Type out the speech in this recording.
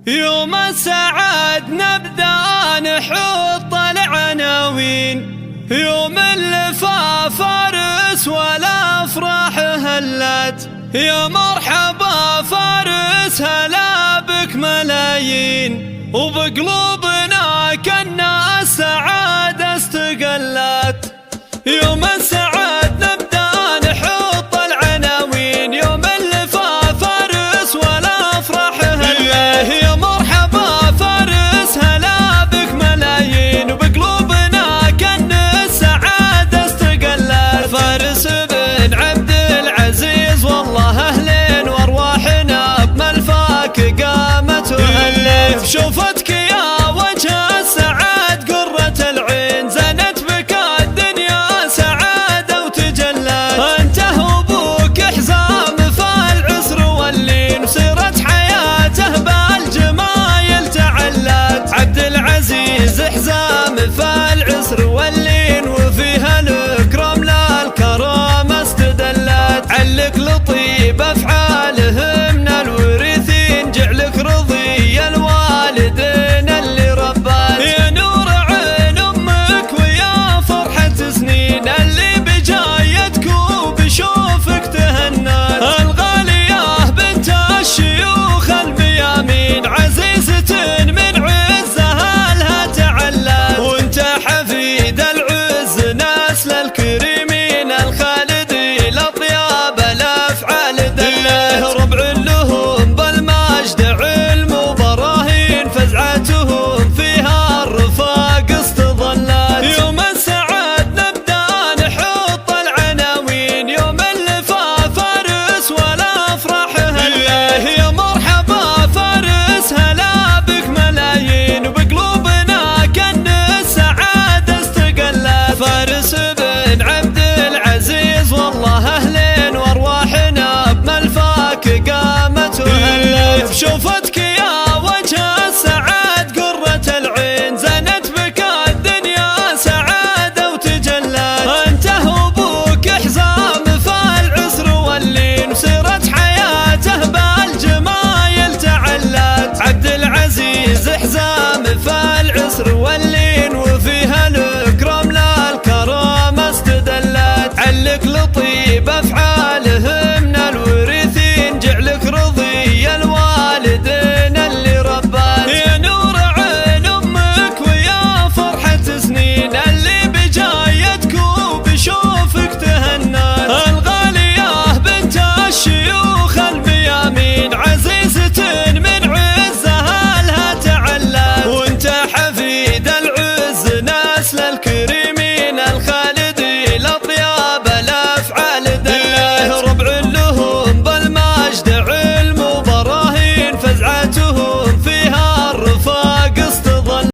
يوم السعد نبدأ نحط العناوين، يوم اللفا فارس والافراح هلت، يا مرحبا فارس هلا بك ملايين، وبقلوبنا كنا السعادة استقلت. يوم السعد نبدأ نحط العناوين، يوم اللفا فارس والافراح هلت، يا مرحبا فارس هلا بك ملايين، وبقلوبنا كنا السعادة استقلت. فارس بن عبد العزيز والله اهلين، وارواحنا بملفاك قامت وهلت. شوفتك يا وجه السعاد قرة العين، زنت بك الدنيا سعادة وتجلت. انت وابوك حزام فالعسر واللين، وسيرت حياته بالجمايل تعلت. عبد العزيز حزام فالعسر واللين، وفيها الكرم للكرامة استدلت. علق لطيب افعاله من الورثين، جعلك رضي الوالدين اللي ربت. يا نور عين امك ويا فرحة سنين، اللي بجايتك وبشوفك تهنت. الغالية بنت الشيوخ الميامين، عزيزة من عزها لها تعلت. وانت حفيد العز نسل الكريمين، الخالدي الاطياب الافعال دله. ربع لهم بالمجد علم وبراهين، فزعتهم فيها الرفاق استظلت. يوم السعد نبدأ نحط العناوين، يوم اللفا فارس والافراح هله، يا مرحبا فارس هلا بك ملايين، وبقلوبنا كن السعادة استقلت. فارس بن عبد العزيز والله اهلين، وارواحنا بملفاك قامت وهلت. شوفتك